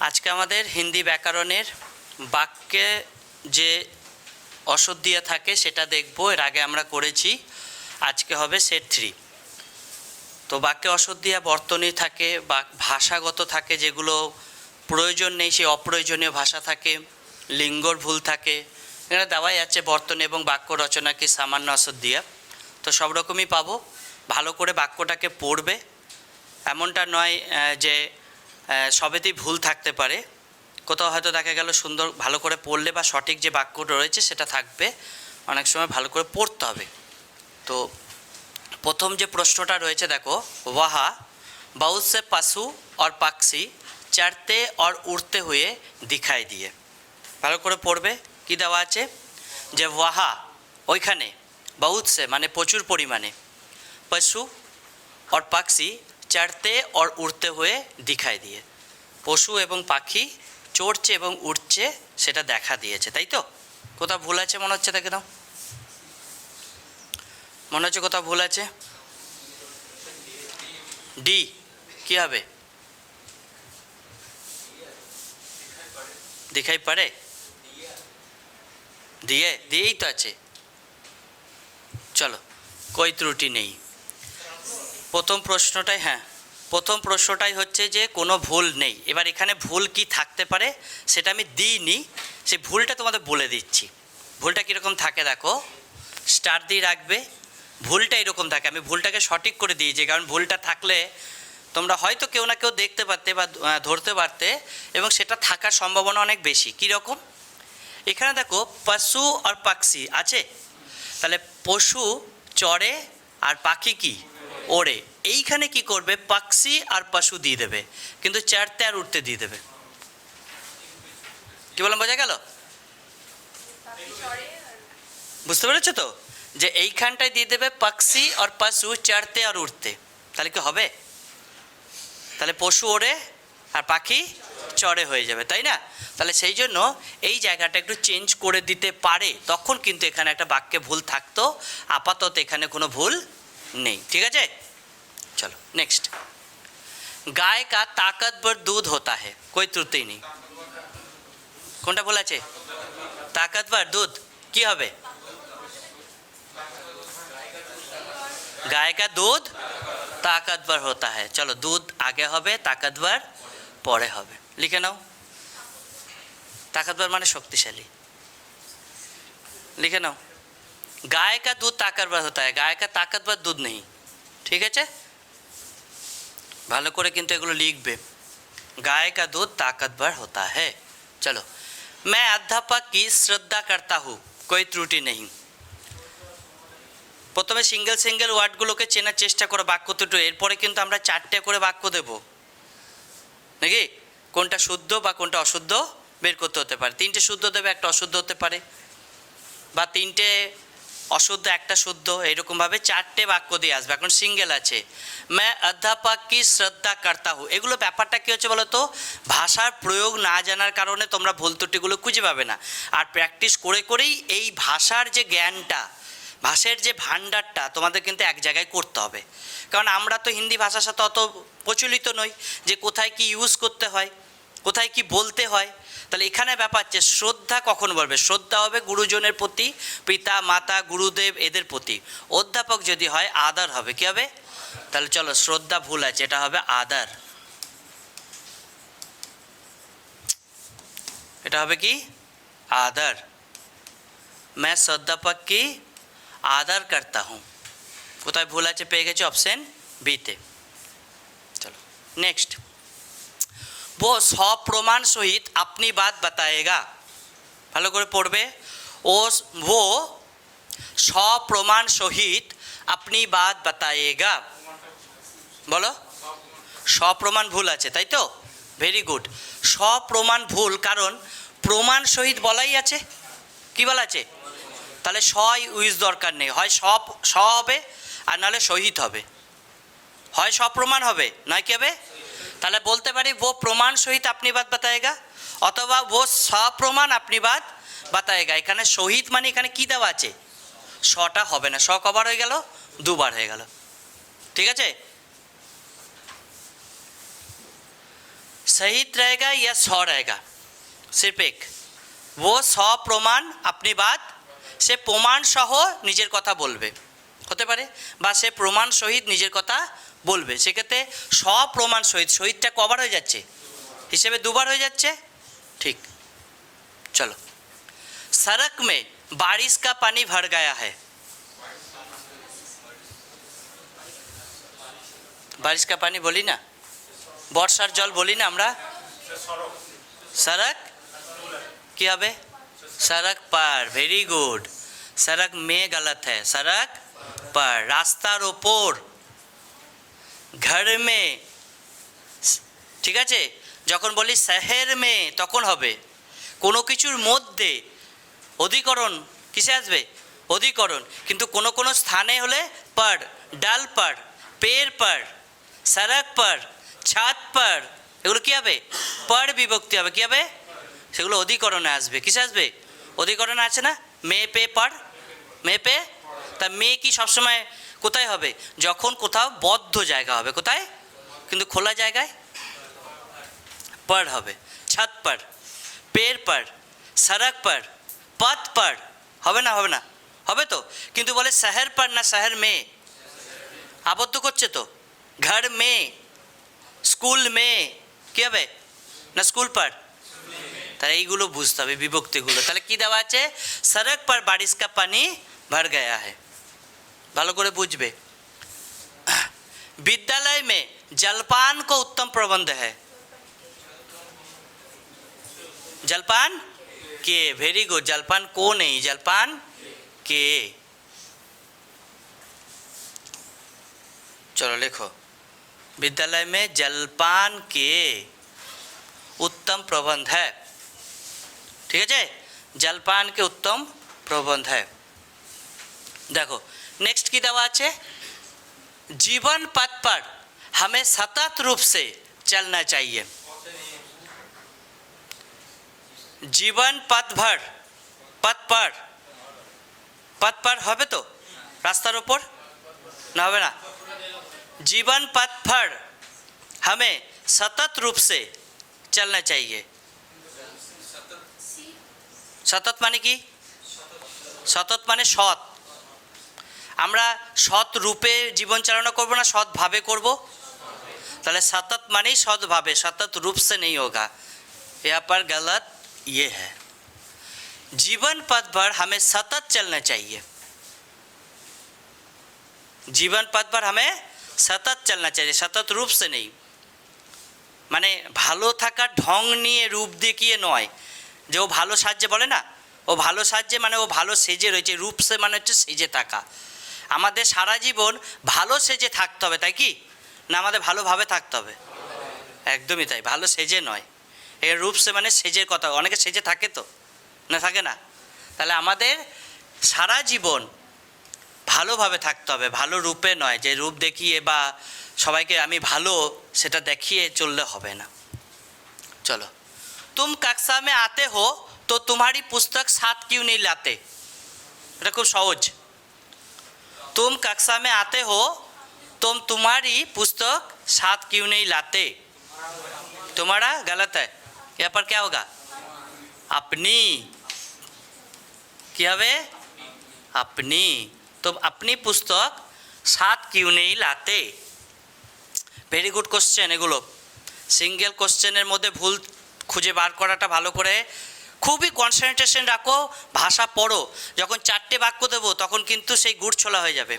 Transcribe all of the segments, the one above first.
আজকে আমাদের হিন্দি ব্যাকরণের বাক্যে যে অসৎ দিয়ে থাকে সেটা দেখবো। এর আগে আমরা করেছি, আজকে হবে সেট 3। তো বাক্যে অসৎ দিয়া বর্তনী থাকে বা ভাষাগত থাকে, যেগুলো প্রয়োজন নেই সেই অপ্রয়োজনীয় ভাষা থাকে, লিঙ্গর ভুল থাকে। এখানে দেওয়াই আছে বর্তনী এবং বাক্য রচনা কি সামান্য অসৎ দিয়া। তো সব রকমই পাবো। ভালো করে বাক্যটাকে পড়বে, এমনটা নয় যে সবেতেই ভুল থাকতে পারে। কোথাও হয়তো দেখা গেল সুন্দর ভালো করে পড়লে বা সঠিক যে বাক্যটা রয়েছে সেটা থাকবে, অনেক সময় ভালো করে পড়তে হবে। তো প্রথম যে প্রশ্নটা রয়েছে দেখো, ওয়াহা बहुत से पशु और पक्षी चढ़ते और उड़ते हुए दिखाई दिए। ভালো করে পড়বে। কি দেওয়া আছে যে ওয়াহা ওইখানে, বহুত সে মানে প্রচুর পরিমাণে, পশু और पक्षी चढ़ते और उड़ते हुए दिखाई दिए। পশু এবং পাখি চড়ছে এবং উঠছে সেটা দেখা দিয়েছে, তাই তো? কোথাও ভুল আছে মনে হচ্ছে? দেখে নাও, মনে হচ্ছে কোথাও ভুল আছে। ডি কি হবে? দিখাই পারে, দিয়ে দিয়েই তো আছে। চলো, কই ত্রুটি নেই। প্রথম প্রশ্নটাই, হ্যাঁ প্রথম প্রশ্নটাই হচ্ছে যে কোনো ভুল নেই। এবার এখানে ভুল কি থাকতে পারে সেটা আমি দিইনি, সেই ভুলটা তোমাদের বলে দিচ্ছি। ভুলটা কীরকম থাকে দেখো, স্টার দিয়ে রাখবে। ভুলটা এরকম থাকে, আমি ভুলটাকে সঠিক করে দিয়েছি, কারণ ভুলটা থাকলে তোমরা হয়তো কেউ না কেউ দেখতে পারতে বা ধরতে পারতে, এবং সেটা থাকার সম্ভাবনা অনেক বেশি। কীরকম? এখানে দেখো পশু আর পাখি আছে, তাহলে পশু চড়ে আর পাখি কি ওড়ে। এইখানে কি করবে, পাখি আর পশু দিয়ে দেবে, কিন্তু চড়তে আর উঠতে দিয়ে দেবে। কি বললাম, বোঝা গেল? বুঝতে পেরেছো তো, যে এইখানটায় দিয়ে দেবে পাখি আর পশু চড়তে আর উঠতে। তাহলে কি হবে? তাহলে পশু ওড়ে আর পাখি চড়ে হয়ে যাবে, তাই না? তাহলে সেই জন্য এই জায়গাটা একটু চেঞ্জ করে দিতে পারে, তখন কিন্তু এখানে একটা বাক্যে ভুল থাকতো। আপাতত এখানে কোনো ভুল নেই, ঠিক আছে? চলো নেক্সট। গায় কা তাকতবর দুধ হতা है, कोई त्रुटि नहीं। কোনটা ভুল আছে? তাকতবর দুধ কি হবে? गाय का दूध ताकतवर होता है। चलो, दूध आगे হবে, ताकतवर পরে হবে। লিখে নাও, ताकतवर মানে শক্তিশালী। লিখে নাও, गाय का दूध ताकतवर होता है, गाय का ताकतवर दूध नहीं। ঠিক আছে, ভালো করে কিন্তু এগুলো লিখবে। गाय का दूध ताकतवर होता है। चलो, मैं अध्यापक की श्रद्धा करता हूँ, कोई त्रुटि नहीं। প্রথমে সিঙ্গেল সিঙ্গেল ওয়ার্ডগুলোকে চেনার চেষ্টা করো বাক্য দুটো, এরপরে কিন্তু আমরা 4টে করে বাক্য দেব নাকি। কোনটা শুদ্ধ বা কোনটা অশুদ্ধ বের করতে হতে পারে। 3টে শুদ্ধ দেবে, একটা অশুদ্ধ হতে পারে, বা 3টে অশুদ্ধ একটা শুদ্ধ, এইরকমভাবে 4টে বাক্য দিয়ে আসবে। এখন সিঙ্গেল আছে, मैं अध्यापक की श्रद्धा करता हूँ। এগুলো ব্যাপারটা কী হচ্ছে বলো তো, ভাষার প্রয়োগ না জানার কারণে তোমরা ভুল ত্রুটিগুলো খুঁজে পাবে না। আর প্র্যাকটিস করে করেই এই ভাষার যে জ্ঞানটা, ভাষার যে ভাণ্ডারটা তোমাদের কিন্তু এক জায়গায় করতে হবে। কারণ আমরা তো হিন্দি ভাষার সাথে অত প্রচলিত নই যে কোথায় কি ইউজ করতে হয়, কোথায় কি বলতে হয়। তাহলে এখানে ব্যাপার হচ্ছে শ্রদ্ধা কখন বলবে, শ্রদ্ধা হবে গুরুজনের প্রতি, পিতা মাতা গুরুদেব এদের প্রতি। অধ্যাপক যদি হয় আদার হবে। কী হবে? তাহলে চলো, শ্রদ্ধা ভুল আছে, এটা হবে আদার। এটা হবে কি? আদার। मैं श्रद्धापक की आदर करता हूँ। কোথায় ভুল আছে পেয়ে গেছি, অপশন বিতে। চলো নেক্সট। वो সপ্রমাণ সহিত अपनी बात बताएगा। ভালো করে পড়বে। वो সপ্রমাণ সহিত अपनी बात बताएगा। বলো, সপ্রমাণ ভুল আছে, তাই তো? Very good. সপ্রমাণ ভুল, কারণ প্রমাণ সহিত বলাই আছে। কি বলা আছে? তাহলে স ইউজ দরকার নেই, হয় সব স হবে আর নাহলে সহিত হবে, হয় সপ্রমাণ হবে নয় কি হবে। তাহলে বলতে পারি वो প্রমাণ সহিত আপনি বাদ বাতায়েগা, অথবা वो সপ্রমাণ আপনি বাদ বাতায়েগা। এখানে সহিত মানে এখানে কি দেওয়া আছে, সটা হবে না, স কবার হয়ে গেল, দুবার হয়ে গেল, ঠিক আছে। सहित रहेगा या सौ रहेगा, सिर्फ एक। वो सौ प्रमाण अपनी बात সে প্রমাণ সহ নিজের কথা বলবে, হতে পারে, বা সে প্রমাণ সহিত নিজের কথা বলবে। সেক্ষেত্রে সপ্রমাণ সহিত, সহিতটা কবার হয়ে যাচ্ছে, হিসেবে দুবার হয়ে যাচ্ছে, ঠিক। চলো, सड़क में बारिश का पानी भर गया है। बारिश का पानी बोली ना, বর্ষার জল বলি না আমরা, सड़क কি হবে, सड़क पर, वेरी गुड। सड़क में गलत है, सड़क पर, রাস্তার ওপর, घर में, ঠিক আছে। যখন বলি শহর মে তখন হবে কোনো কিছুর মধ্যে, অধিকরণ কিসে আসবে, অধিকরণ। কিন্তু কোনো কোনো স্থানে হলে পর, ডাল পর, পেড় পর, সড়ক পর, ছাদ পর, এগুলো কী হবে, পর বিভক্তি হবে, কী হবে, সেগুলো অধিকরণে আসবে। কিসে আসবে, অধিকরণে আছে না, মে পে পর, মে পে। তা মে কি সবসময় কোথায় হবে, যখন কোথাও বদ্ধ জায়গা হবে, কোথায়, কিন্তু খোলা জায়গায় পর হবে। ছাদ পর, পেড় পর, সড়ক পর, পথ পর, হবে না, হবে না, হবে তো। কিন্তু বলে শহর পর না শহর মে, আবদ্ধ করছে তো, ঘর মে, স্কুল মে, কী হবে না স্কুল পর। তাহলে এইগুলো বুঝতে হবে বিভক্তিগুলো। তাহলে কী দেওয়া আছে, সড়ক পর বারিশ কা পানি ভর গয়া है, ভালো করে বুঝবে। विद्यालय में जलपान को उत्तम प्रबंध है, जलपान के, वेरी गुड। जलपान को नहीं, जलपान के। चलो लिखो, विद्यालय में जलपान के उत्तम प्रबंध है, ठीक है, जलपान के उत्तम प्रबंध है। देखो नेक्स्ट की दवा है, जीवन पथ पर हमें सतत रूप से चलना चाहिए। जीवन पथ भर, पथ पर, पथ पर হবে তো, রাস্তার ওপর না, হবে না। जीवन पथ पर हमें सतत रूप से चलना चाहिए। सतत माने কি, সতত মানে সৎ। আমরা সৎ রূপে জীবন চালনা করব না সৎভাবে করব, তাহলে सतत माने सৎভাবে, सतत रूप से नहीं होगा, यहाँ पर गलत ये है। जीवन पथ पर हमें सतत चलना चाहिए, जीवन पथ पर हमें सतत चलना चाहिए, सतत रूप से नहीं। মানে ভালো থাকার ঢং নিয়ে রূপ দেখিয়ে নয়, যে ও ভালো সাজে বলে না, ও ভালো সাজে মানে ও ভালো সেজে রয়েছে, রূপ সে মানে হচ্ছে সেজে থাকা। আমাদের সারা জীবন ভালো সেজে থাকতে হবে, তাই কি না, আমাদের ভালোভাবে থাকতে হবে, একদমই তাই, ভালো সেজে নয়। এর রূপ সে মানে সেজের কথা, অনেকে সেজে থাকে তো না, থাকে না। তাহলে আমাদের সারা জীবন ভালোভাবে থাকতে হবে, ভালো রূপে নয়, যে রূপ দেখিয়ে বা সবাইকে আমি ভালো সেটা দেখিয়ে চললে হবে না। চলো, तुम कक्षा में आते हो तो तुम्हारी पुस्तक साथ क्यों नहीं लाते, এটা খুব সহজ। तुम कक्षा में आते हो तुम तुम्हारी पुस्तक साथ क्यों नहीं लाते, तुम्हारा गलत है, यहाँ पर क्या होगा, अपनी, क्या है, अपनी। तुम अपनी पुस्तक साथ क्यों नहीं लाते। ভেরি গুড কোশ্চেন এগুলো। সিঙ্গেল কোশ্চেনের মধ্যে ভুল খুঁজে বার করাটা ভালো করে, খুবই কনসেন্ট্রেশন রাখো, ভাষা পড়ো। যখন চারটে বাক্য দেবো তখন কিন্তু সেই গুড় ছোলা হয়ে যাবে।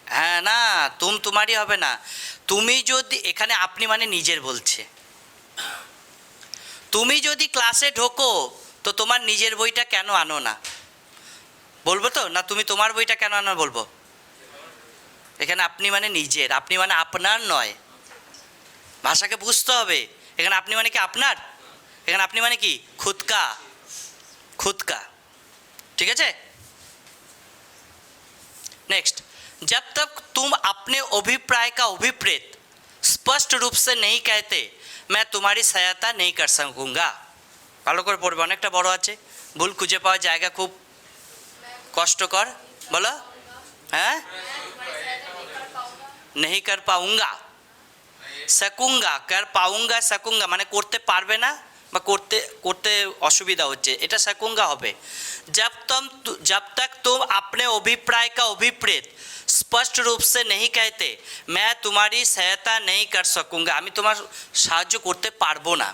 হ্যাঁ, না তুম তোমারই হবে না, তুমি যদি, এখানে আপনি মানে নিজের বলছে, তুমি যদি ক্লাসে ঢোকো তো তোমার নিজের বইটা কেন আনো না, বলবো তো না, তুমি তোমার বইটা কেন আনো বলবো। এখানে আপনি মানে নিজের, আপনি মানে আপনার নয়, ভাষাকে বুঝতে হবে। এখানে আপনি মানে কি আপনার, এখানে আপনি মানে কি খুদকা, খুদকা, ঠিক আছে। नेक्स्ट, जब तक तुम अपने अभिप्राय का अभिप्रेत स्पष्ट रूप से नहीं कहते मैं तुम्हारी सहायता नहीं कर सकूँगा। ভালো করে পড়বে, অনেকটা বড় আছে, ভুল খুঁজে পাওয়া জায়গা খুব কষ্টকর, বলো। হ্যাঁ, नहीं कर पाऊँगा, सकूंगा कर पाऊंगा सकूंगा মানে করতে পারবে না বা করতে করতে অসুবিধা হচ্ছে, এটা सकूंगा হবে। जब तक तुम अपने अभिप्राय का अभिप्रेत स्पष्ट रूप से नहीं कहते मैं तुम्हारी सहायता नहीं कर सकूंगा, আমি তোমার সাহায্য করতে পারবো না।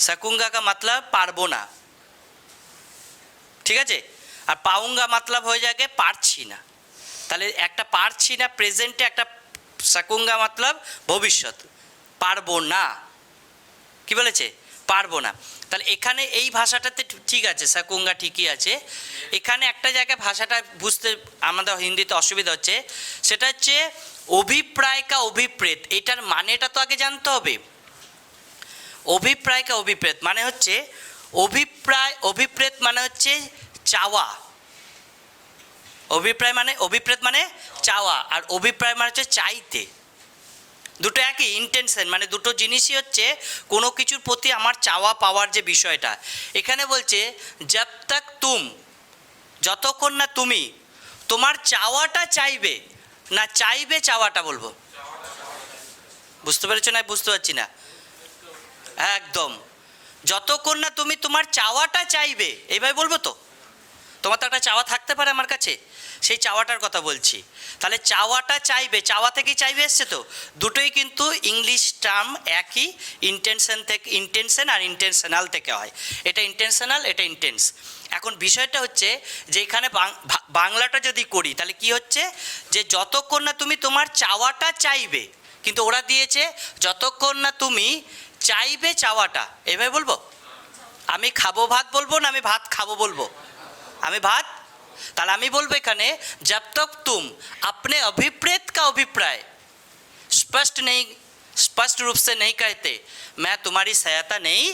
सकूंगा का मतलब পারবো না, ঠিক আছে। আর পাউঙ্গা मतलब হয়ে যাবে পারছি না, তাহলে একটা পারছি না প্রেজেন্টে, একটা सकूंगा मतलब ভবিষ্যৎ, পারবো না, কি বলেছে পারবো না। তাহলে এখানে এই ভাষাটাতে ঠিক আছে, सकूंगा ঠিকই আছে। এখানে একটা জায়গায় ভাষাটা বুঝতে আমাদের হিন্দিতে অসুবিধা হচ্ছে, সেটা হচ্ছে অভিপ্রায় কা অভিপ্রেত, এটার মানেটা তো আগে জানতে হবে। অভিপ্রায় কা অভিপ্রেত মানে হচ্ছে অভিপ্রায়, অভিপ্রেত মানে হচ্ছে চাওয়া, অভিপ্রায় মানে অভিপ্রেত মানে চাওয়া, আর অভিপ্রায় মানে হচ্ছে চাইতে, দুটো একই ইন্টেনশন, মানে দুটো জিনিসই হচ্ছে কোনো কিছুর প্রতি আমার চাওয়া পাওয়ার যে বিষয়টা। এখানে বলছে জব তক তুম, যতক্ষণ না তুমি তোমার চাওয়াটা চাইবে, না চাইবে চাওয়াটা বলবো, বুঝতে পেরেছো না বুঝতে পারছি না, একদম যতক্ষণ না তুমি তোমার চাওয়াটা চাইবে, এইভাবে বলবো তো, তোমার তো একটা চাওয়া থাকতে পারে আমার কাছে, সেই চাওয়াটার কথা বলছি। তাহলে চাওয়াটা চাইবে, চাওয়া থেকেই চাইবে এসছে তো, দুটোই কিন্তু ইংলিশ টার্ম একই, ইন্টেনশন থেকে, ইন্টেনশন আর ইন্টেনশনাল থেকে হয়, এটা ইন্টেনশনাল এটা ইন্টেন্স। এখন বিষয়টা হচ্ছে যে এখানে বাংলাটা যদি করি তাহলে কি হচ্ছে, যে যতক্ষণ না তুমি তোমার চাওয়াটা চাইবে, কিন্তু ওরা দিয়েছে যতক্ষণ না তুমি চাইবে চাওয়াটা, এভাবে বলবো। আমি খাবো ভাত বলবো না আমি ভাত খাবো বলবো, আমি ভাত, তাহলে আমি বলবো এখানে जब तक तुम अपने अभिप्रेत का अभिप्राय स्पष्ट रूप से नहीं कहते मैं तुम्हारी सहायता नहीं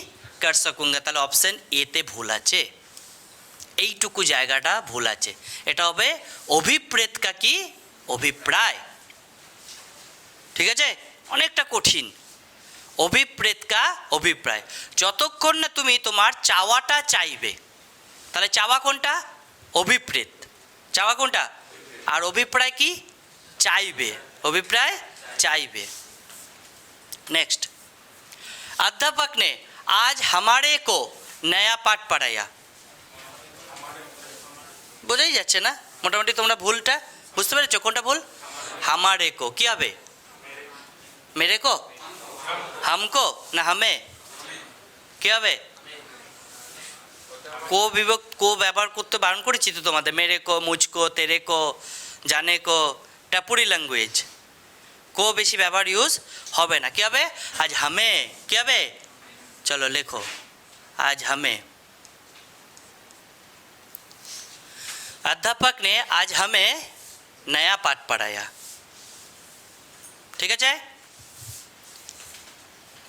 कर सकूंगा, তাহলে অপশন এতে ভুল আছে, এইটুকু জায়গাটা ভুল আছে, এটা হবে অভিপ্রেত কা কি অভিপ্রায়, ঠিক আছে, অনেকটা কঠিন। অভিপ্রেত কা অভিপ্রায়, যতক্ষণ না তুমি তোমার চাওয়াটা চাইবে, তাহলে চাওয়া কোনটা অভিপ্রেত, চাওয়া কোনটা, আর অভিপ্রায় কি চাইবে, অভিপ্রায় চাইবে। नेक्स्ट, अध्यापक ने आज हमारे को नया पाठ पढ़ाया, বোঝাই যাচ্ছে না মোটামুটি, তোমরা ভুলটা বুঝতে পেরেছো কোনটা ভুল, हमारे को কি হবে, मेरे को, हमको না हमें, কি হবে, को विभक्त को ব্যবহার করতে বারণ করেছি তো তোমাদের, मेरे को मुझको तेरे को जाने को, টাপুরি ল্যাঙ্গুয়েজ, को বেশি ব্যবহার ইউজ হবে না, কি হবে আজ हमें, কি হবে চলো লেখো आज हमें। अध्यापक ने आज हमें नया पाठ पढ़ाया, ঠিক আছে।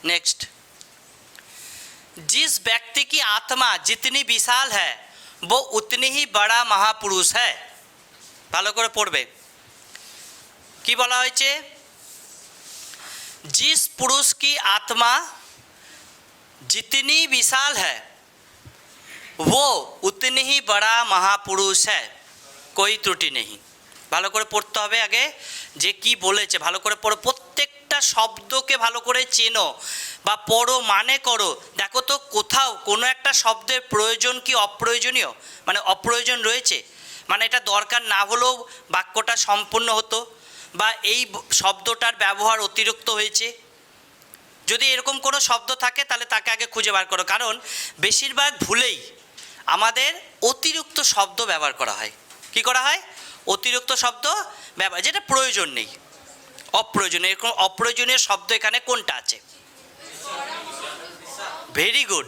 नेक्स्ट, जिस व्यक्ति की आत्मा जितनी विशाल है वो उतनी ही बड़ा महापुरुष है, ভালো করে পড়বে কি বলা হয়েছে, जिस पुरुष की आत्मा जितनी विशाल है वो उतनी ही बड़ा महापुरुष है, कोई त्रुटि नहीं। ভালো করে পড়তে হবে আগে যে কি বলেছে, ভালো করে পড়ো, প্রত্যেকটা শব্দকে ভালো করে চেনো বা পড়ো, মানে করো, দেখো তো কোথাও কোনো একটা শব্দের প্রয়োজন কি অপ্রয়োজনীয়, মানে অপ্রয়োজন রয়েছে, মানে এটা দরকার না হলেও বাক্যটা সম্পূর্ণ হতো, বা এই শব্দটার ব্যবহার অতিরিক্ত হয়েছে, যদি এরকম কোনো শব্দ থাকে তাহলে তাকে আগে খুঁজে বার করো, কারণ বেশিরভাগ ভুলেই আমাদের অতিরিক্ত শব্দ ব্যবহার করা হয়, কি করা হয় অতিরিক্ত শব্দ ব্যবহার, যেটা প্রয়োজন নেই, অপ্রয়োজনীয়, এরকম অপ্রয়োজনীয় শব্দ এখানে কোনটা আছে, ভেরি গুড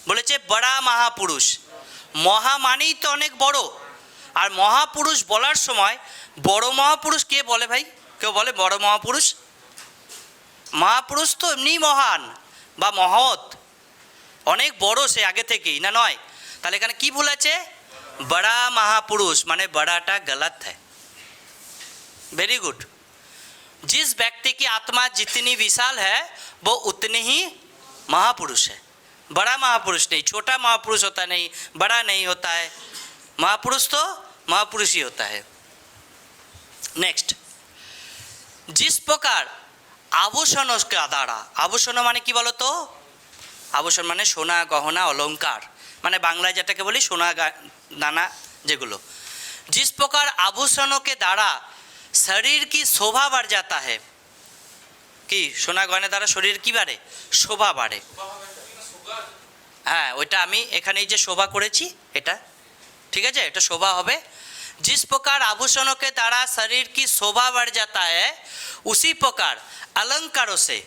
বলেছে বড়া মহাপুরুষ, মহা মানেই তো অনেক বড়, আর মহাপুরুষ বলার সময় বড় মহাপুরুষ কে বলে ভাই, কেউ বলে বড় মহাপুরুষ, মহাপুরুষ তো এমনি মহান বা মহৎ, অনেক বড় সে আগে থেকেই, না নয়, তাহলে এখানে কি ভুল আছে, বড়া মহাপুরুষ মানে বড়াটা গলত है, वेरी गुड। जिस व्यक्ति की आत्मा जितनी विशाल है वो उतने ही महापुरुष है, बड़ा महापुरुष नहीं, छोटा महापुरुष होता नहीं, बड़ा नहीं होता है, महापुरुष तो महापुरुष ही होता है। नेक्स्ट, जिस प्रकार আভূষণকে দ্বারা, আভূষণ মানে কি বলো তো? আভূষণ মানে সোনা গহনা অলংকার, মানে বাংলায় যেটাকে বলি সোনা দানা যেগুলো। जिस प्रकार आभूषणों के द्वारा शरीर की शोभा बढ़ जाता है, কি সোনা গয়না দ্বারা শরীর কি বাড়ে? শোভা বাড়ে। হ্যাঁ, ওইটা আমি এখানে এই যে শোভা করেছি এটা, ঠিক আছে, এটা শোভা হবে। जिस प्रकार आभूषणों के द्वारा शरीर की शोभा बढ़ जाता है उसी प्रकार अलंकारों से,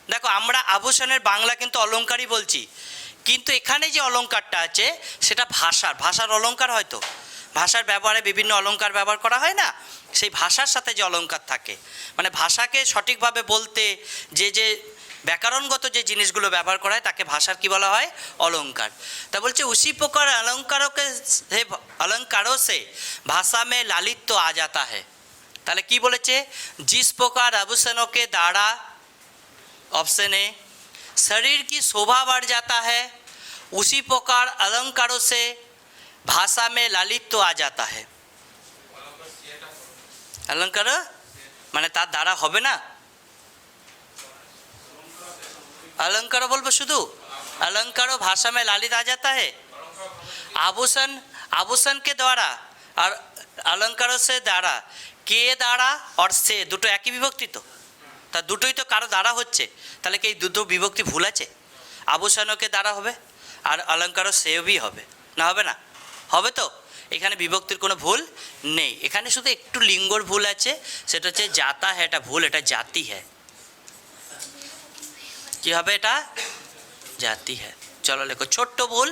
দেখো আমরা আভূষণের বাংলা কিন্তু অলংকারই বলছি, কিন্তু এখানে যে অলংকারটা আছে সেটা ভাষার অলংকার, হয়তো ভাষার ব্যবহারে বিভিন্ন অলংকার ব্যবহার করা হয় না, সেই ভাষার সাথে যে অলংকার থাকে, মানে ভাষাকে সঠিকভাবে বলতে যে যে ব্যাকরণগত যে জিনিসগুলো ব্যবহার করা হয় তাকে ভাষার কি বলা হয়? অলংকার। তা বলছে উসি প্রকার অলঙ্কারও সে ভাষা মে লালিত্য আ যাতা है। তাহলে কি বলেছে? जिस प्रकार आभूषणों के द्वारा ऑप्शन ए शरीर की शोभा बढ़ जाता है उसी प्रकार अलंकारों से भाषा में लालित्य आ जाता है। अलंकार মানে তার দ্বারা হবে না, अलंकार बोलबो शुद्ध अलंकार भाषा में लालित आ जाता है। आभूषण के द्वारा और अलंकारों से द्वारा, के द्वारा और से দুটো একই বিভক্তি তো, তা দুটোই তো কারো দ্বারা হচ্ছে, তাহলে কি এই দুটো বিভক্তি ভুল আছে? আভূষণকে দ্বারা হবে আর অলঙ্কারও সেও भी হবে না, হবে না? হবে তো, এখানে বিভক্তির কোনো ভুল নেই, এখানে শুধু একটু লিঙ্গর ভুল আছে, সেটা হচ্ছে জাতা হ্যাঁ, এটা ভুল, এটা জাতি হ্যাঁ। কি হবে? এটা জাতি है। चलो लिखो छोट्ट भूल,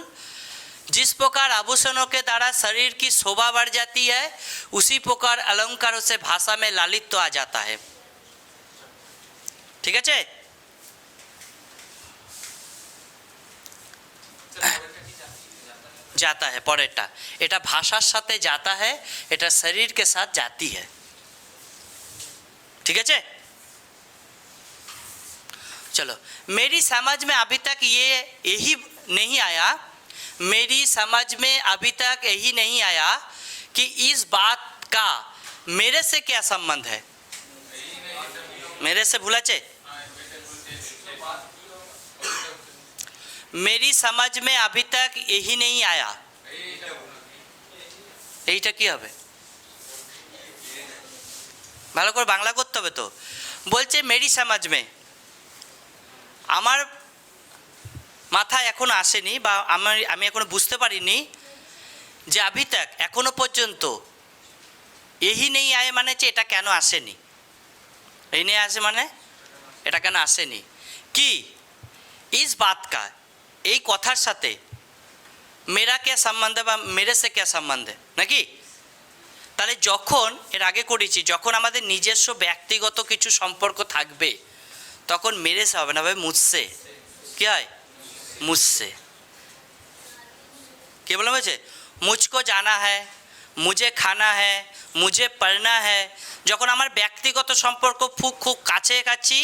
जिस प्रकार आभूषणों के द्वारा शरीर की शोभा बढ़ जाती है उसी प्रकार अलंकारों से भाषा में लालित्य आ जाता है। ठीक है, जाता है পরেরটা, এটা ভাষার সাথে जाता है, এটা शरीर के साथ जाती है। ठीक है, चलो। मेरी समझ में अभी तक ये यही नहीं आया, मेरी समझ में अभी तक यही नहीं आया कि इस बात का मेरे से क्या संबंध है। मेरे से भूला चे, मेरी समझ में अभी तक यही नहीं आया, এইটা কি হবে? ভালো করে বাংলা করতে হবে তো। বলছে মেরি সমাজ মে, আমার মাথায় এখন আসেনি বা আমি এখনো বুঝতে পারিনি যে আভি তাক এখনো পর্যন্ত এই নেই আয় মানে যে এটা কেন আসেনি, এই নেই আসে মানে এটা কেন আসেনি, কি ইস বাত কা, এই কথার সাথে মেরা কে সম্বন্ধ বা মেরে সে কে সম্বন্ধ নাকি? তাহলে যখন এর আগে করেছি, যখন আমাদের নিজস্ব ব্যক্তিগত কিছু সম্পর্ক থাকবে তখন মেরে সে হবে না, ভাই মুঝসে কি হয়? মুঝসে কে বলা হয়েছে? মুঝকো জানা হ্যায়, মুঝে খানা হ্যায়, মুঝে পড়না হ্যায়, যখন আমার ব্যক্তিগত সম্পর্ক খুব কাছাকাছি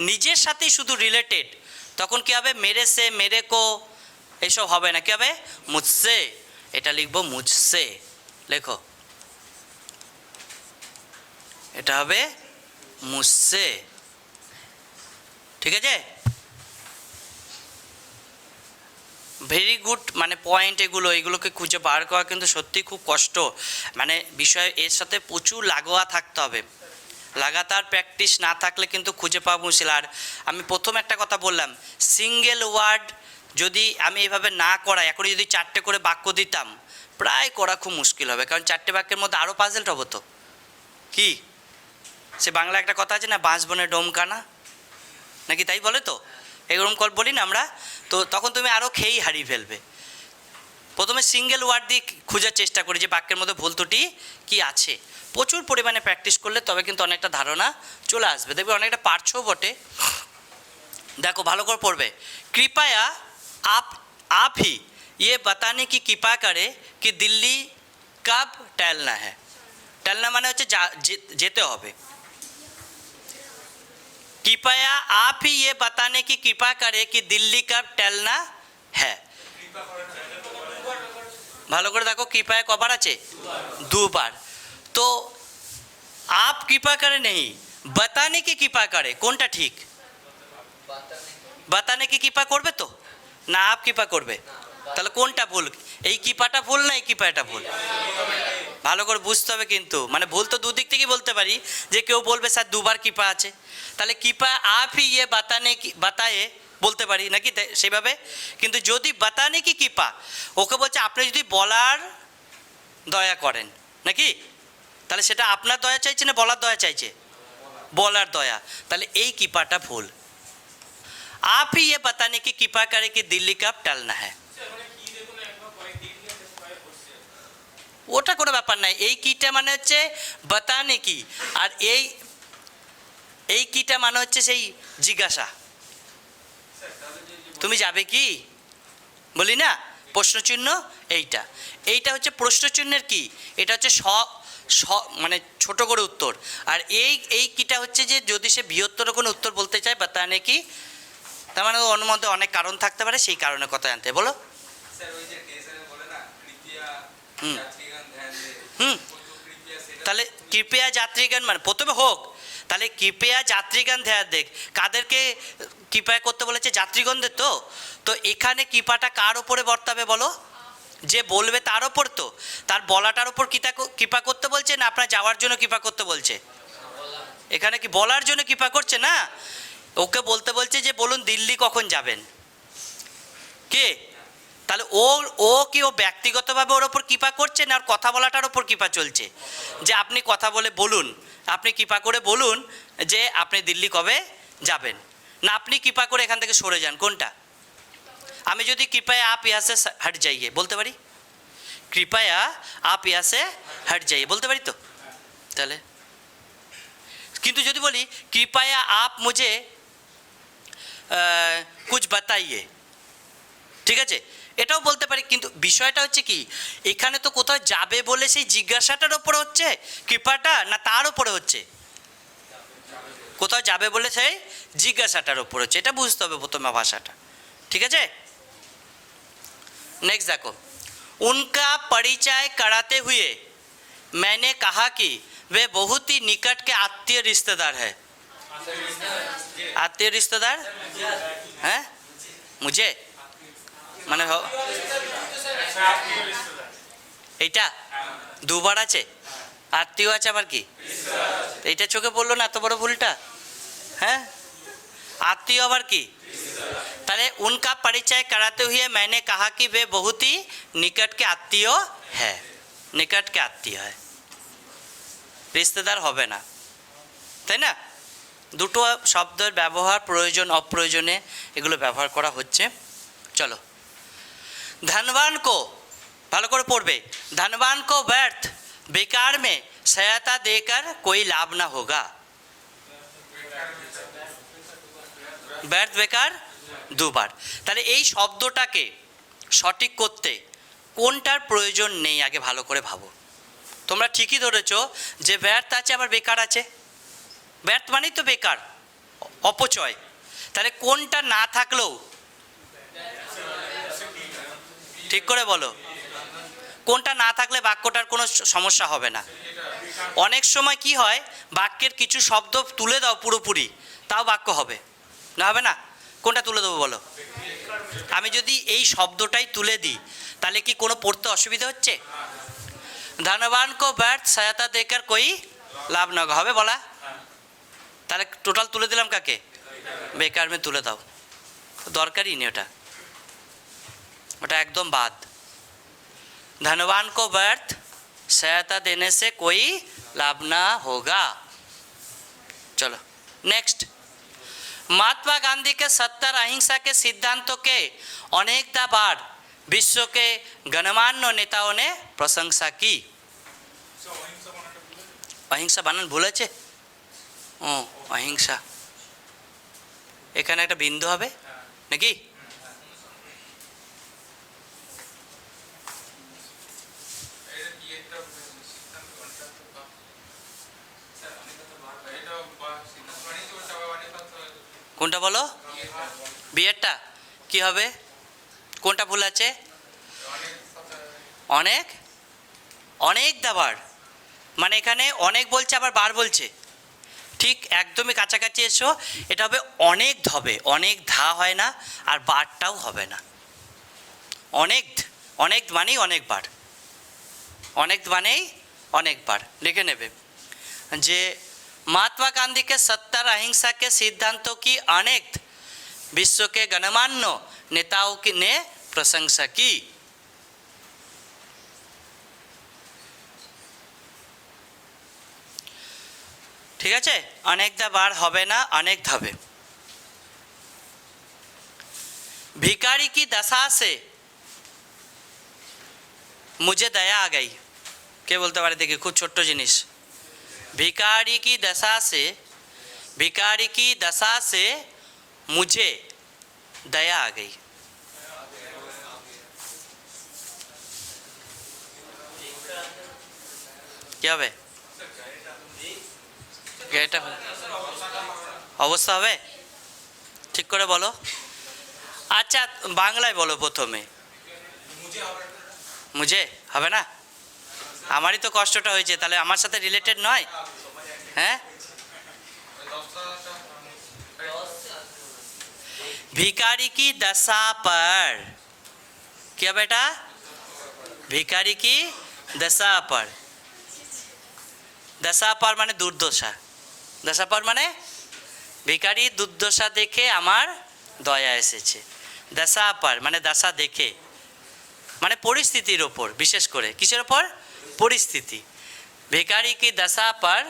নিজের সাথেই শুধু রিলেটেড, তখন কি হবে? মেরে সে মেরে কো এসব হবে না, কি হবে? মুঝসে। এটা লিখবো মুঝসে, লেখো, এটা হবে মুঝসে। ঠিক আছে, ভেরি গুড, মানে পয়েন্ট এগুলোকে খুঁজে বার করা কিন্তু সত্যি খুব কষ্ট, মানে বিষয় এর সাথে প্রচুর লাগোয়া থাকতে হবে, লাগাতার প্র্যাকটিস না থাকলে কিন্তু খুঁজে পাওয়া মুশকিল। আর আমি প্রথম একটা কথা বললাম, সিঙ্গেল ওয়ার্ড যদি আমি এভাবে না করাই, এখন যদি 4টে করে বাক্য দিতাম প্রায় করা খুব মুশকিল হবে, কারণ 4টে বাক্যের মধ্যে আরও পাজেলটা হবো তো। কি সে বাংলা একটা কথা আছে না, বাঁশ বনে ডোমকানা নাকি, তাই বলে তো, এরকম বলি না আমরা, তো তখন তুমি আরও খেয়েই হারিয়ে ফেলবে। প্রথমে সিঙ্গেল ওয়ার্ড দিয়ে খোঁজার চেষ্টা করি যে বাক্যের মধ্যে ভুল ত্রুটি কী আছে, প্রচুর পরিমাণে প্র্যাকটিস করলে তবে কিন্তু অনেকটা ধারণা চলে আসবে, দেখবে অনেকটা পারছেও বটে। দেখো ভালো করে পড়বে, কৃপায়া आप ही ये बताने की कृपा करे कि दिल्ली कब टहलना है। टहलना মানে হচ্ছে যেতে হবে। कृपया आप ही ये बताने की कृपा करे कि दिल्ली कब टहलना है। ভালো করে দেখো কৃপায় কবার আছে? দুবার। তো आप कृपा करे नहीं, बताने की कृपा करे, কোনটা ঠিক? बताने की कृपा করবে তো, না আপ কৃপা করবে? তাহলে কোনটা ভুল? এই কৃপাটা ভুল না এই কৃপাটা ভুল? ভালো করে বুঝতে হবে কিন্তু, মানে ভুল তো দুদিক থেকেই বলতে পারি, যে কেউ বলবে স্যার দুবার কৃপা আছে, তাহলে কৃপা আপ হি ইয়ে বাতানে কি বাতায়ে বলতে পারি নাকি সেভাবে। কিন্তু যদি বাতানে কি কৃপা, ওকে বলছে আপনি যদি বলার দয়া করেন নাকি, তাহলে সেটা আপনার দয়া চাইছে না বলার দয়া চাইছে? বলার দয়া। তাহলে এই কৃপাটা ভুল। आप ही ये बताने की कृपा करें कि दिल्ली कब टलना है। ওটা কোনো ব্যাপার নাই, এই কিটা মানে হচ্ছে বাতানে কি, আর এই কিটা মানে হচ্ছে সেই জিজ্ঞাসা, তুমি যাবে কি বলি না, প্রশ্নচিহ্ন। এইটা হচ্ছে প্রশ্নচিহ্নের কি, এটা হচ্ছে মানে ছোট করে উত্তর। আর এই কিটা হচ্ছে যে যদি সে বৃহত্তর কোনো উত্তর বলতে চায় বাতানে কি, তার মানে ওর মধ্যে অনেক কারণ থাকতে পারে, সেই কারণে কথা জানতে বলো। তাহলে কৃপয়া যাত্রীগণ মানে প্রথমে হোক, তাহলে কৃপয়া যাত্রীগণ ধ্যান দেখ, কাদেরকে কৃপা করতে বলেছে? যাত্রীগণদের। তো এখানে কৃপাটা কার ওপরে বর্তাবে বলো? যে বলবে তার ওপর, তো তার বলাটার ওপর কৃপা করতে বলছে না আপনার যাওয়ার জন্য কৃপা করতে বলছে? এখানে কি বলার জন্য কৃপা করছে না, ওকে বলতে বলছে যে বলুন দিল্লি কখন যাবেন। কে? তাহলে ও কি ও ব্যক্তিগতভাবে ওর ওপর কৃপা করছে না, আর কথা বলাটার ওপর কৃপা চলছে, যে আপনি কথা বলে বলুন, আপনি কৃপা করে বলুন যে আপনি দিল্লি কবে যাবেন, না আপনি কৃপা করে এখান থেকে সরে যান, কোনটা? আমি যদি কৃপায় আপ ইহা সে হট যাইয়ে বলতে পারি, কৃপায়া আপ ইহা সে হট যাইয়ে বলতে পারি তো, তাহলে। কিন্তু যদি বলি কৃপায়া আপ মুঝে কুছ বাতাইয়ে, ঠিক আছে, এটাও বলতে পারি, কিন্তু বিষয়টা হচ্ছে কি, এখানে তো কোথাও যাবে বলে সেই জিজ্ঞাসাটার ওপরে হচ্ছে কৃপাটা, না তার ওপরে হচ্ছে? কোথাও যাবে বলে সেই জিজ্ঞাসাটার ওপর হচ্ছে, এটা বুঝতে হবে প্রথমে ভাষাটা, ঠিক আছে। नेक्स्ट देखो, उनका परिचय कराते हुए मैंने कहा कि वे बहुत ही निकट के आत्मीय रिश्तेदार है। आत्मीय रिश्तेदार हैं मुझे মানে এইটা দুবার আছে, আত্মীয় আছে আবার কি, এইটা চোখে পড়লো না এত বড় ভুলটা? হ্যাঁ, आत्मीय আবার কি, তাহলে उनका परिचय कराते हुए मैंने कहा कि वे बहुत ही निकट के आत्मीय है, निकट के आत्मीय है, रिश्तेदार হবে না, তাই না? দুটো শব্দের ব্যবহার প্রয়োজন অপ্রয়োজনে এগুলো ব্যবহার করা হচ্ছে। চলো, धनवान को ভালো করে পড়বে, धनवान को व्यर्थ बेकार में सहायता देकर कोई लाभ ना होगा। ব্যর্থ বেকার দুবার, তাহলে এই শব্দটাকে সঠিক করতে কোনটার প্রয়োজন নেই আগে ভালো করে ভাবো। তোমরা ঠিকই ধরেছো যে ব্যর্থ আছে আবার বেকার আছে, ব্যর্থ মানেই তো বেকার, অপচয়, তাহলে কোনটা না থাকলেও, ঠিক করে বলো, কোনটা না থাকলে বাক্যটার কোনো সমস্যা হবে না? অনেক সময় কি হয়, বাক্যের কিছু শব্দ তুলে দাও পুরোপুরি, তাও বাক্য হবে না, হবে না? কোনটা তুলে দেবো বলো? আমি যদি এই শব্দটাই তুলে দিই তাহলে কি কোনো পড়তে অসুবিধা হচ্ছে? ধনবান কো ব্যর্থ সহায়তা দেকার কই লাভ না হবে বলা, তাহলে টোটাল তুলে দিলাম কাকে? বেকার মে তুলে দাও, দরকারই নেই ওটা, ওটা একদম বাদ। धनवान को व्यर्थ सहायता देने से कोई लाभ ना होगा। चलो नेक्स्ट, महात्मा गांधी के 70 अहिंसा के सिद्धांतों के अनेकता बार विश्व के गणमान्य नेताओं ने प्रशंसा की। अहिंसा बानान भूल আছে? ও অহিংসা, এখানে একটা বিন্দু হবে নাকি? কোনটা বলো? বিয়েরটা কি হবে? কোনটা ভুল আছে? অনেক, অনেক দাবার, মানে এখানে অনেক বলছে আবার বার বলছে, ঠিক একদমই কাছাকাছি এসো। এটা হবে অনেক হবে, অনেক ধা হয় না, আর বারটাও হবে না। অনেক, অনেক মানেই অনেকবার, অনেক মানেই অনেকবার। লিখে নেবে যে महात्मा गांधी के 70 अहिंसा के सिद्धांतों की अनेक विश्व के गणमान्य नेताओं की ने प्रशंसा की। ঠিক আছে, অনেকটা বার হবে না, অনেক হবে। भिखारी की दशा से मुझे दया आ गई। কে বলতে পারে দেখি, খুব ছোট্ট জিনিস। भिखारी की दशा से, भिखारी की दशा से मुझे दया आ गई। কি হবে? এটা অবস্থা হবে, ঠিক করে বলো। আচ্ছা বাংলায় বলো প্রথমে। মুঝে হবে না? আমারই তো কষ্টটা হয়েছে, তাহলে আমার সাথে রিলেটেড নয়? হ্যাঁ, भिखारी की दशा पर, क्या बेटा? भिखारी की दशा पर, दशा पर মানে দুর্দশা, দশা পর মানে ভিখারি দুর্দশা দেখে আমার দয়া এসেছে। দশা পর মানে দশা দেখে, মানে পরিস্থিতির ওপর, বিশেষ করে কিসের ওপর? পরিস্থিতি। ভিখারি কি দশা পর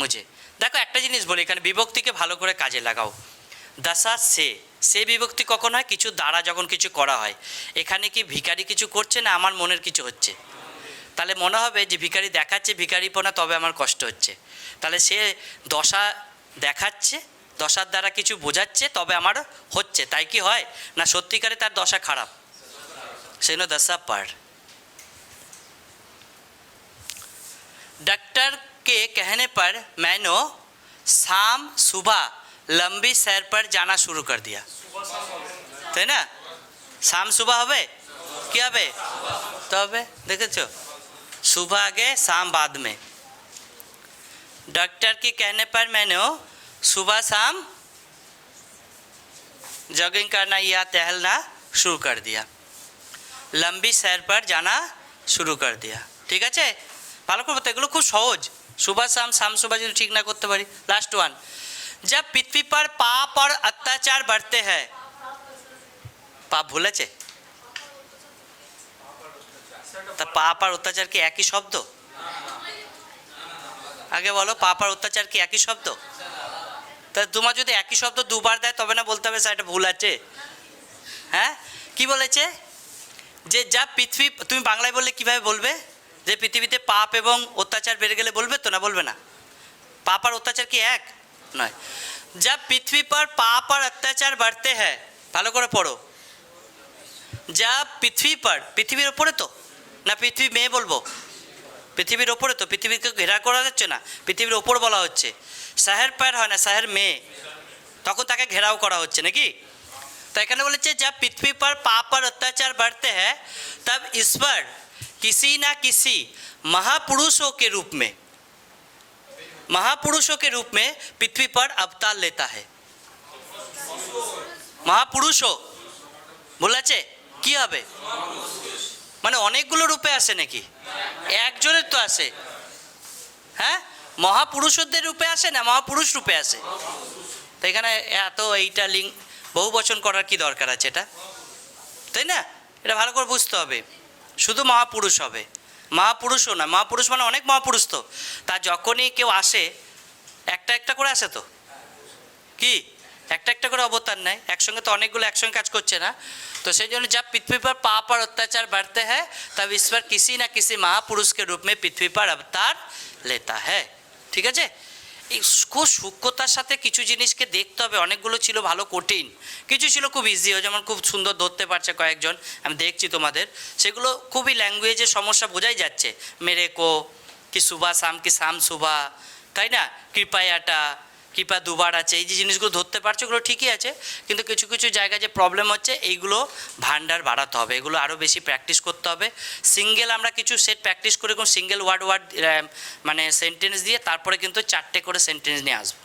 মুঝে। দেখো একটা জিনিস বলি, এখানে বিভক্তিকে ভালো করে কাজে লাগাও। দশা সে বিভক্তি কখন হয়? কিছু দ্বারা যখন কিছু করা হয়। এখানে কি ভিখারি কিছু করছে না আমার মনের কিছু হচ্ছে? তাহলে মনে হবে যে ভিখারি দেখাচ্ছে ভিখারিপনা, তবে আমার কষ্ট হচ্ছে। তাহলে সে দশা দেখাচ্ছে, দশার দ্বারা কিছু বোঝাচ্ছে, তবে আমার হচ্ছে। তাই কি হয় না সত্যিকারে তার দশা খারাপ? সেই জন্য दशा पर। डॉक्टर के कहने पर मैंने शाम सुबह लंबी सैर पर जाना शुरू कर दिया। তাই না? शाम सुबह হবে কি হবে? তবে দেখেছো, सुबह आगे शाम बाद में। डॉक्टर के कहने पर मैंने सुबह शाम जॉगिंग करना या टहलना शुरू कर दिया, लंबी सैर पर जाना शुरू कर दिया। ঠিক আছে, ভালো করে বলতে, এগুলো খুব সহজ। सुबह शाम, शाम सुबह যদি ঠিক না করতে পারি। লাস্ট ওয়ান, जब पृथ्वी पर पाप और अत्याचार बढ़ते हैं। পাপ ভুলেছে? তা পাপ আর অত্যাচার কি একই শব্দ? আগে বলো, পাপ আর অত্যাচার কি একই শব্দ? তা তোমার যদি একই শব্দ দুবার দেয় তবে না বলতে হবে স্যার এটা ভুল আছে। হ্যাঁ, কি বলেছে? যে যা পৃথিবী, তুমি বাংলায় বললে কিভাবে বলবে? যে পৃথিবীতে পাপ এবং অত্যাচার বেড়ে গেলে বলবে তো, না বলবে না? পাপ আর অত্যাচার কি এক নয়? যা পৃথিবী পর পাপ আর অত্যাচার বাড়তে হ্যাঁ, ভালো করে পড়ো। যা পৃথিবী পর, পৃথিবীর ওপরে তো না পৃথিবী মেয়ে বলবো? পৃথিবীর ওপরে তো, পৃথিবীকে ঘেরা করা যাচ্ছে না, পৃথিবীর ওপর বলা হচ্ছে। শহর পার হয় না, শহর মেয়ে, তখন তাকে ঘেরাও করা হচ্ছে নাকি? तो এখানে বলেছে जब पृथ्वी पर पाप और अत्याचार बढ़ते हैं तब ईश्वर किसी ना किसी महापुरुषों के रूप में, महापुरुषों के रूप में पृथ्वी पर अवतार लेता है। महापुरुषों বলেছে কি হবে? মানে অনেকগুলো রূপে আসে নাকি? একজনের তো আসে। হ্যাঁ, মহাপুরুষদের রূপে আসে না মহাপুরুষ রূপে আসে? তো এখানে এত এইটা লিঙ্ক বহু বচন করার কি দরকার আছে এটা? তাই না? এটা ভালো করে বুঝতে হবে। শুধু মহাপুরুষ হবে, মহাপুরুষও না। মহাপুরুষ মানে অনেক মহাপুরুষ তো, তা যখনই কেউ আসে একটা একটা করে আসে তো, কি একটা একটা করে অবতার নেয়, একসঙ্গে তো অনেকগুলো একসঙ্গে কাজ করছে না। तो সেই জন্য जब पृथ्वी पर पाप और अत्याचार बढ़ते हैं तब ईश्वर किसी न किसी महापुरुष के रूप में पृथ्वी पर अवतार लेता है। ঠিক আছে, এই খুব সূক্ষ্মতার সাথে কিছু জিনিসকে দেখতে হবে। অনেকগুলো ছিল ভালো কঠিন, কিছু ছিল খুব ইজিও, যেমন খুব সুন্দর ধরতে পারছে কয়েকজন, আমি দেখছি তোমাদের। সেগুলো খুবই ল্যাঙ্গুয়েজের সমস্যা, বোঝাই যাচ্ছে। মেরে কো কি সুবা শাম কি শাম সুবা, তাই না? কৃপায়াটা, কিপা দুবার আছে, এই যে জিনিসগুলো ধরতে পারছো এগুলো ঠিকই আছে, কিন্তু কিছু কিছু জায়গায় যে প্রবলেম হচ্ছে এইগুলো ভান্ডার বাড়াতে হবে, এগুলো আরও বেশি প্র্যাকটিস করতে হবে। সিঙ্গেল আমরা কিছু সেট প্র্যাকটিস করে সিঙ্গেল ওয়ার্ড মানে সেন্টেন্স দিয়ে তারপরে কিন্তু 4টে করে সেন্টেন্স নিয়ে আসবো।